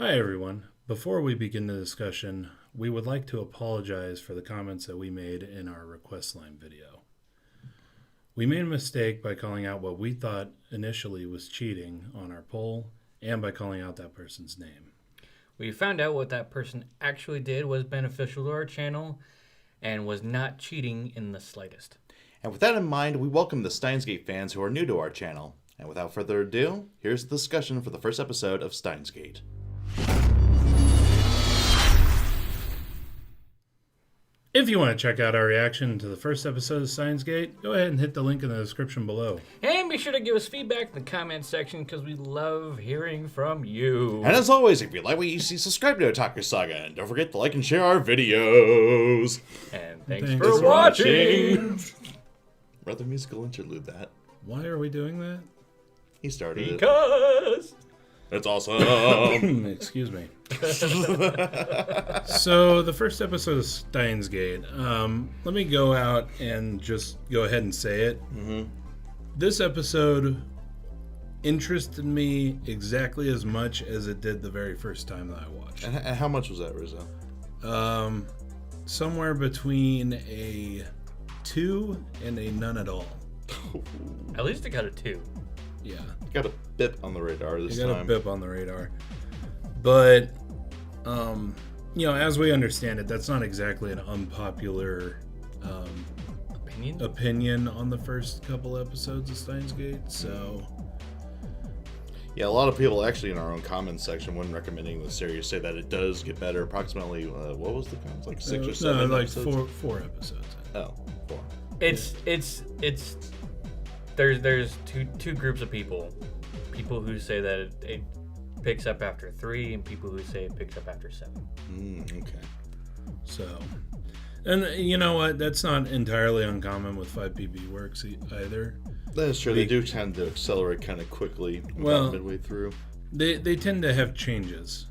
Hi everyone. Before we begin the discussion, we would like to apologize for the comments that we made in our request line video. We made a mistake by calling out what we thought initially was cheating on our poll and by calling out that person's name. We found out what that person actually did was beneficial to our channel and was not cheating in the slightest. And with that in mind, we welcome the Steins fans who are new to our channel. And without further ado, here's the discussion for the first episode of Steins. If you want to check out our reaction to the first episode of Steins Gate, go ahead and hit the link in the description below. And be sure to give us feedback in the comments section because we love hearing from you. And as always, if you like what you see, subscribe to Otaku Saga. And don't forget to like and share our videos. And thanks Thanks for for watching. Rather musical interlude that. Why are we doing that? He started it. Because... It's awesome. Excuse me. So, the first episode of Steins Gate. Let me go out and just go ahead and say it. Mm-hmm. This episode interested me exactly as much as it did the very first time that I watched. And how much was that, Rizzo? Somewhere between a 2 and a none at all. At least it got a 2. Yeah. Got a bip on the radar this time. You got a bip on the radar. But, as we understand it, that's not exactly an unpopular opinion on the first couple episodes of Steins Gate, so... Yeah, a lot of people actually in our own comments section when recommending the series say that it does get better. Approximately, what was the comments? Like 6 or 7 No, like episodes? four episodes. Oh, 4. It's there's two groups of people who say that it picks up after 3 and people who say it picks up after 7. Okay. So, and you know what? That's not entirely uncommon with 5PB works either. That is true. They do tend to accelerate kind of quickly midway through. They tend to have changes.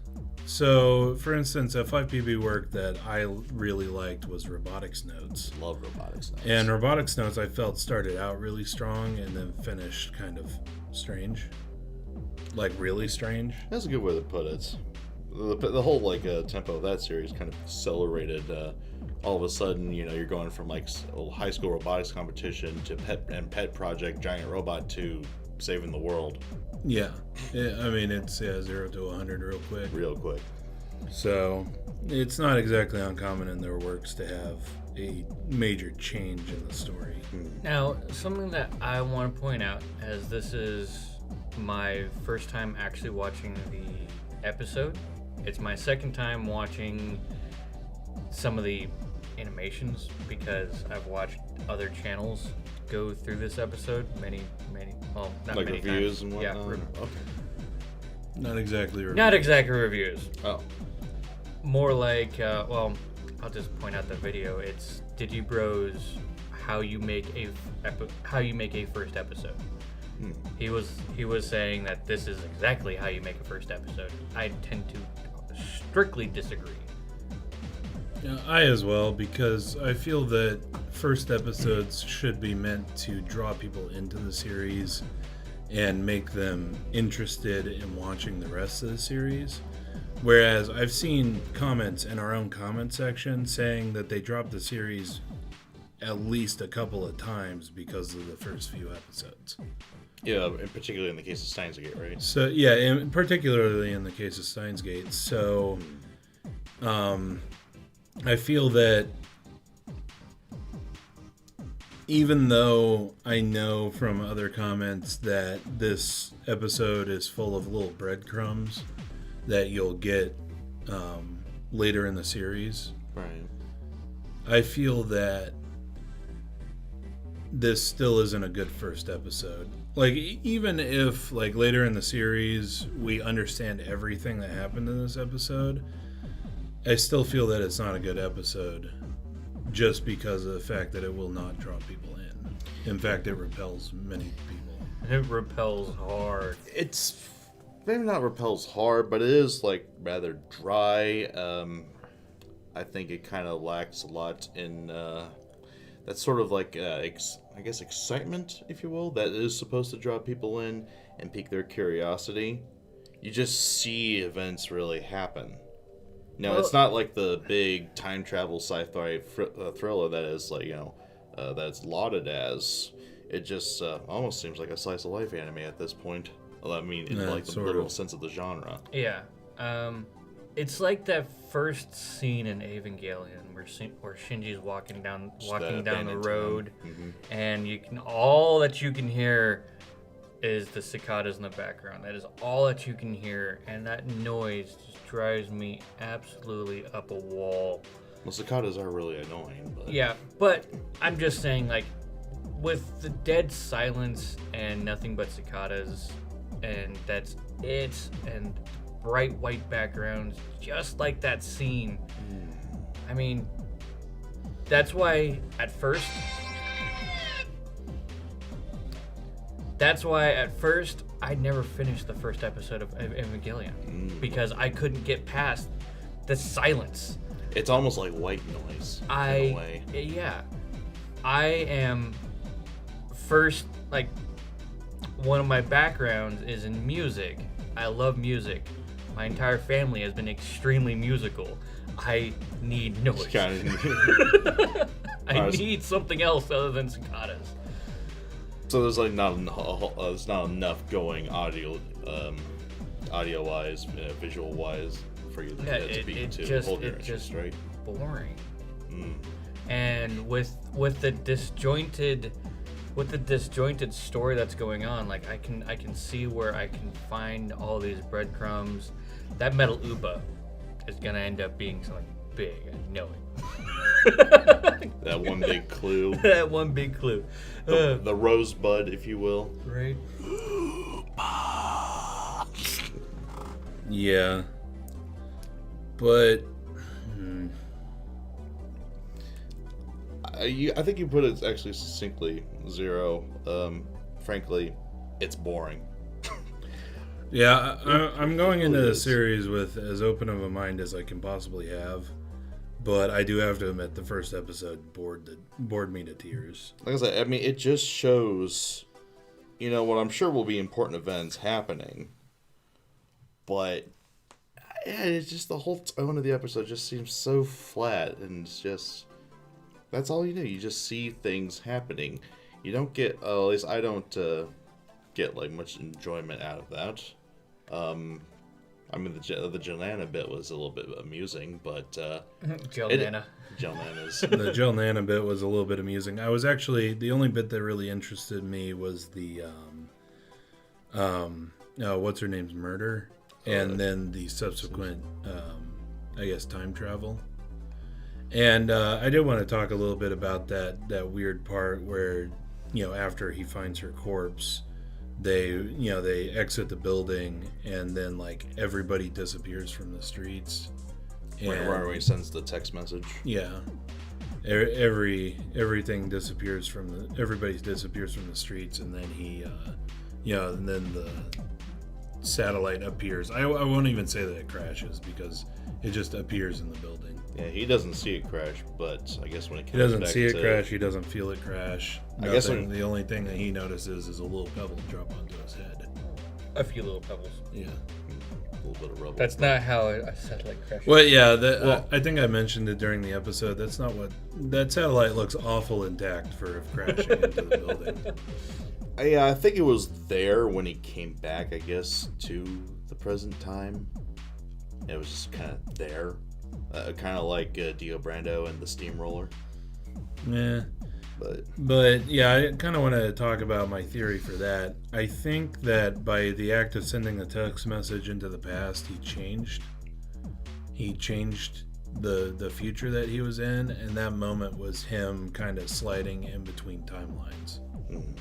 So, for instance, a 5PB work that I really liked was Robotics Notes. Love Robotics Notes. And Robotics Notes, I felt, started out really strong and then finished kind of strange. Like, really strange. That's a good way to put it. The whole, tempo of that series kind of accelerated. All of a sudden, you're going from, a high school robotics competition to pet project, giant robot to saving the world. Yeah. I mean, it's 0 to 100 real quick. So, it's not exactly uncommon in their works to have a major change in the story. Now, something that I want to point out, as this is my first time actually watching the episode, it's my second time watching some of the animations because I've watched other channels go through this episode many, well, not like many reviews times. and whatnot? Yeah, Okay. Not exactly reviews. not exactly reviews. Oh. More like, I'll just point out the video. It's DigiBros how you make a first episode. He was saying that this is exactly how you make a first episode. I tend to strictly disagree. Yeah, I as well, because I feel that first episodes should be meant to draw people into the series and make them interested in watching the rest of the series. Whereas I've seen comments in our own comment section saying that they dropped the series at least a couple of times because of the first few episodes. Yeah, and particularly in the case of Steins Gate, right? So, yeah, and particularly in the case of Steins Gate. So, I feel that even though I know from other comments that this episode is full of little breadcrumbs that you'll get later in the series, Right. I feel that this still isn't a good first episode. Like, even if, later in the series, we understand everything that happened in this episode, I still feel that it's not a good episode just because of the fact that it will not draw people in. In fact, it repels many people. It repels hard. It's maybe not repels hard, but it is, rather dry. I think it kind of lacks a lot in that sort of excitement, if you will, that is supposed to draw people in and pique their curiosity. you just see events really happen. No, Well, it's not like the big time travel sci-fi thriller that is like, that's lauded as. It just almost seems like a slice of life anime at this point. Well, I mean, in like the literal sense of the genre. Yeah. It's like that first scene in Evangelion where Shinji's walking down the road, and all that you can hear is the cicadas in the background. That is all that you can hear, and that noise just drives me absolutely up a wall. Well, cicadas are really annoying. But... Yeah, but I'm just saying, like, with the dead silence and nothing but cicadas, and that's it, and bright white backgrounds, just like that scene. I mean, that's why at first I never finished the first episode of Evangelion because I couldn't get past the silence. It's almost like white noise in a way. Yeah. I am first, like, one of my backgrounds is in music. I love music. My entire family has been extremely musical. I need noise. I need something else other than cicadas. So there's like not enough going audio wise, visual wise for you to hold your interest, right? Boring. And with the disjointed story that's going on, like I can see where I can find all these breadcrumbs. That metal Upa is gonna end up being something big. I know it. That one big clue. That one big clue. The rosebud, if you will. Right. Yeah. But I think you put it actually succinctly, Zero. Frankly, it's boring. yeah, I'm going into the series with as open of a mind as I can possibly have. But I do have to admit, the first episode bored me to tears. Like I said, I mean, it just shows, what I'm sure will be important events happening. But, yeah, it's just the whole tone of the episode just seems so flat. And it's just, that's all you do. You just see things happening. You don't get, at least I don't get, like, much enjoyment out of that. I mean, the Jelnana bit was a little bit amusing, but... Jelnana. Jelnana's. The Jelnana bit was a little bit amusing. I was actually... The only bit that really interested me was the... what's her name's murder? And then the subsequent, I guess, time travel. And I did want to talk a little bit about that weird part where, after he finds her corpse... They exit the building, and then like everybody disappears from the streets. And right when he sends the text message. Yeah, everything disappears everybody disappears from the streets, and then he, and then the satellite appears. I won't even say that it crashes because it just appears in the building. Yeah, he doesn't see it crash, but I guess when it comes he doesn't back see it to... crash. He doesn't feel it crash. I guess the only thing that he notices is a little pebble drop onto his head. A few little pebbles. Yeah, a little bit of rubble. That's not how a satellite crashes. Well, yeah, I think I mentioned it during the episode. That's not what that satellite looks awful intact for crashing into the building. Yeah, I think it was there when he came back, I guess, to the present time. It was just kind of there. Kind of like Dio Brando and the Steamroller. Yeah. But yeah, I kind of want to talk about my theory for that. I think that by the act of sending the text message into the past, he changed. He changed the future that he was in, and that moment was him kind of sliding in between timelines. Mm.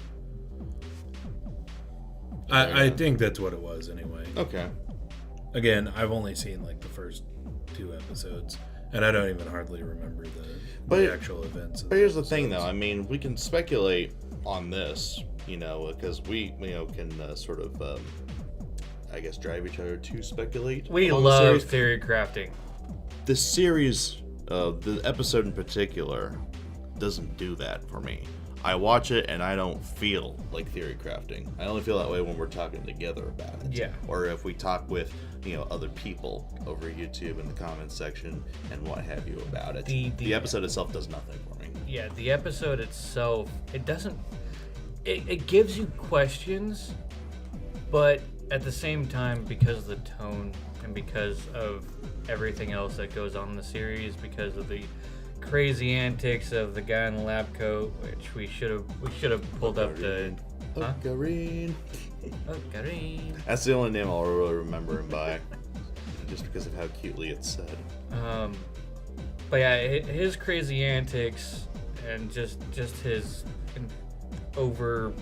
I think that's what it was anyway. Okay. Again, I've only seen like the first 2 episodes, and I don't even hardly remember the actual events. But here's the thing, though. I mean, we can speculate on this, because we, can sort of, I guess, drive each other to speculate. We love theory crafting. The series, the episode in particular, doesn't do that for me. I watch it and I don't feel like theory crafting. I only feel that way when we're talking together about it. Yeah. Or if we talk with, other people over YouTube in the comments section and what have you about it. The episode itself does nothing for me. Yeah, the episode itself, it doesn't... It gives you questions, but at the same time, because of the tone and because of everything else that goes on in the series, because of the crazy antics of the guy in the lab coat, which we should have pulled up the... Huh? Ocarine. Ocarine. That's the only name I'll really remember him by. Just because of how cutely it's said. But yeah, his crazy antics and just his over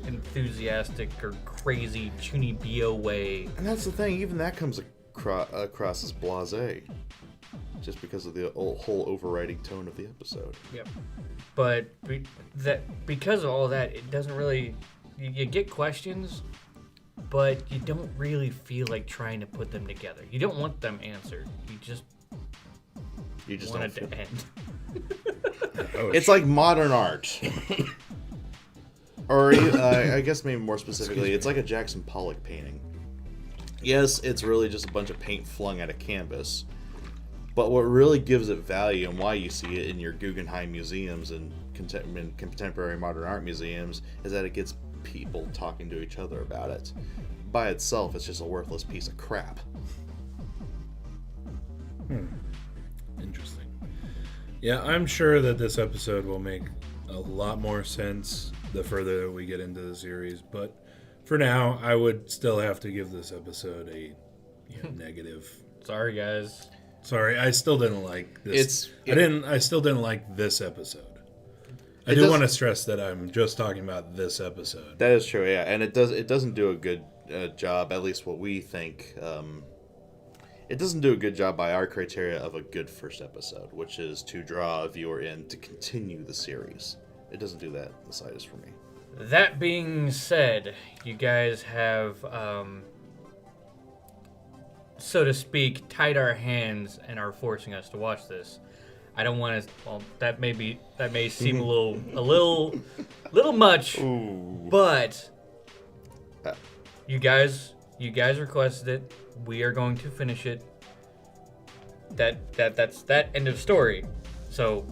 enthusiastic or crazy Chunibyo way. And that's the thing, even that comes across as blasé. Just because of the whole overriding tone of the episode. Yep. But because of all that, it doesn't really... You get questions, but you don't really feel like trying to put them together. You don't want them answered. You just want it to end. It's like modern art. Or I guess maybe more specifically, it's like a Jackson Pollock painting. Yes, it's really just a bunch of paint flung at a canvas. But what really gives it value and why you see it in your Guggenheim museums and contemporary modern art museums is that it gets people talking to each other about it. By itself, it's just a worthless piece of crap. Interesting. Yeah, I'm sure that this episode will make a lot more sense the further we get into the series, but for now, I would still have to give this episode a negative. Sorry, guys. Sorry, I still didn't like this. I still didn't like this episode. I want to stress that I'm just talking about this episode. That is true, yeah, and it doesn't do a good job, at least what we think. It doesn't do a good job by our criteria of a good first episode, which is to draw a viewer in to continue the series. It doesn't do that the slightest for me. That being said, you guys have, so to speak, tied our hands and are forcing us to watch this. I don't want to. Well, that may seem a little much, Ooh. but you guys requested it. We are going to finish it. That's that end of story. So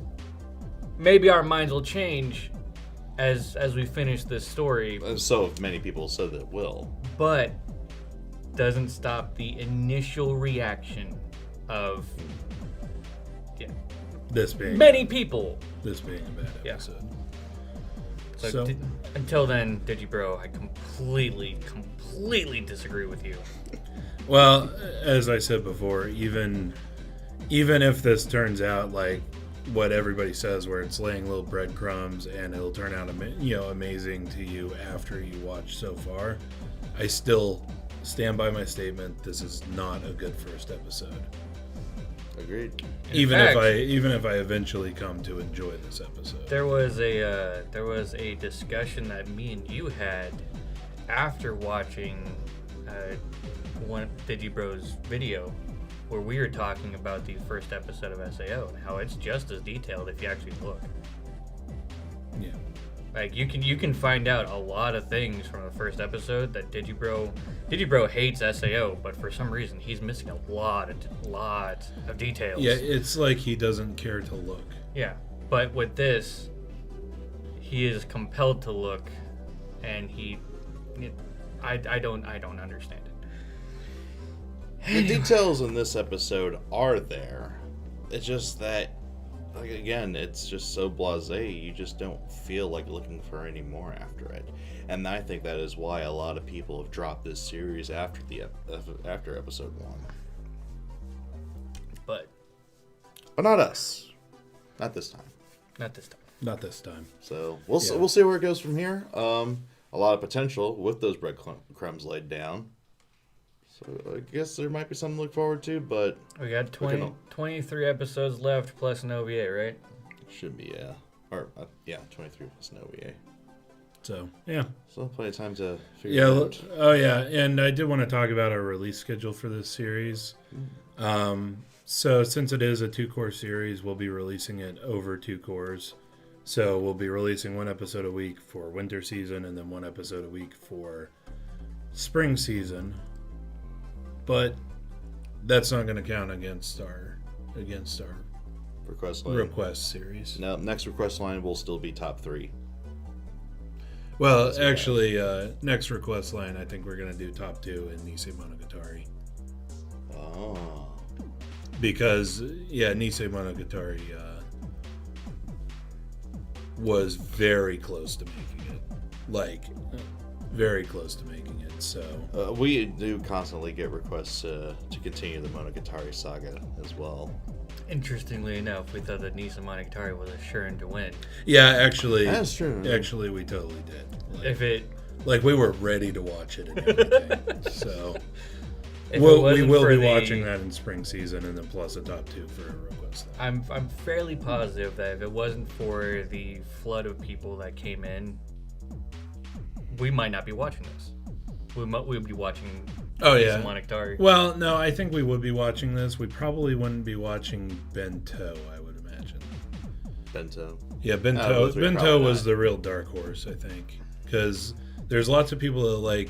maybe our minds will change as we finish this story. So many people said that it will. But doesn't stop the initial reaction of This being many people. This being a bad episode. So until then, Digibro, I completely disagree with you. Well, as I said before, even if this turns out like what everybody says, where it's laying little breadcrumbs and it'll turn out amazing to you after you watch so far, I still stand by my statement. This is not a good first episode. Agreed. Even if I eventually come to enjoy this episode. There was a discussion that me and you had after watching one Digibro's video, where we were talking about the first episode of SAO and how it's just as detailed if you actually look. Yeah. Like you can find out a lot of things from the first episode that Digibro hates SAO, but for some reason he's missing a lot of details. Yeah, it's like he doesn't care to look. Yeah, but with this, he is compelled to look, and I don't understand it. The details in this episode are there. It's just that, like, again, it's just so blasé, you just don't feel like looking for any more after it. And I think that is why a lot of people have dropped this series after episode 1. But not us. Not this time. Not this time. Not this time. So we'll see where it goes from here. A lot of potential with those breadcrumbs laid down. So I guess there might be something to look forward to, but... We got 23 episodes left plus an OVA, right? Should be, yeah. 23 plus an OVA. So, yeah. So plenty of time to figure it out. Oh, yeah, and I did want to talk about our release schedule for this series. So since it is a 2-core series, we'll be releasing it over 2 cores. So we'll be releasing one episode a week for winter season and then one episode a week for spring season. But that's not going to count against our request series. No, next request line will still be top 3. Well, That's actually, next request line, I think we're going to do top 2 in Nisei Monogatari. Oh. Because, Nisei Monogatari was very close to making it. Like, very close to making it, so... we do constantly get requests to continue the Monogatari saga as well. Interestingly enough, we thought that Nisei Monogatari was assured to win. Yeah, actually... That's true. Actually, we totally did. Like, If it... Like, we were ready to watch it and everything, so... If we it wasn't will for be the- watching that in spring season, and then plus a top 2 for a request. I'm fairly positive that if it wasn't for the flood of people that came in, we might not be watching this. We'd be watching Oh, yeah. Monogatari. Well, no, I think we would be watching this. We probably wouldn't be watching Bento, I would imagine. Bento. Yeah, Bento. those three, Bento probably was not. the real dark horse, I think, because there's lots of people that like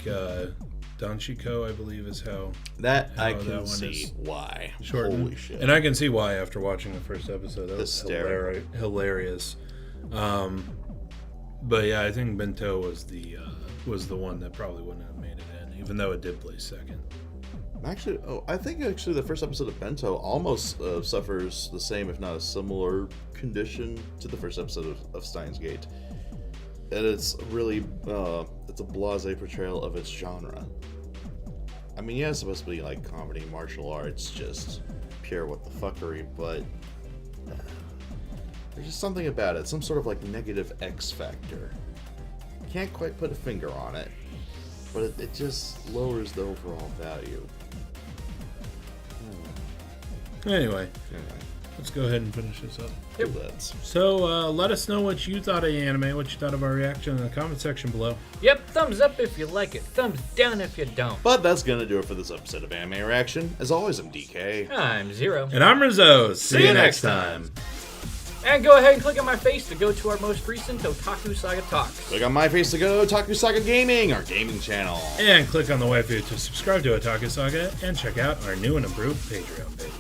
Danshiko, I believe, is how That I that can one see is why. shortened. Holy shit. And I can see why after watching the first episode. That was Hysterical. hilarious. But yeah, I think Bento was the one that probably wouldn't have made it in, even though it did place second. Actually, I think the first episode of Bento almost suffers the same, if not a similar condition to the first episode of Steins Gate. And it's really, it's a blasé portrayal of its genre. I mean, yeah, it's supposed to be like comedy, martial arts, just pure what the fuckery, but there's just something about it, some sort of like negative X factor. Can't quite put a finger on it, but it just lowers the overall value. Anyway, Anyway, let's go ahead and finish this up. do that. So let us know what you thought of the anime, what you thought of our reaction in the comment section below. Yep, thumbs up if you like it, thumbs down if you don't. But that's gonna do it for this episode of Anime Reaction. As always, I'm DK. I'm Zero. And I'm Rizzo. See you next time. And go ahead and click on my face to go to our most recent Otaku Saga talks. Click on my face to go to Otaku Saga Gaming, our gaming channel. And click on the waifu to subscribe to Otaku Saga and check out our new and improved Patreon page.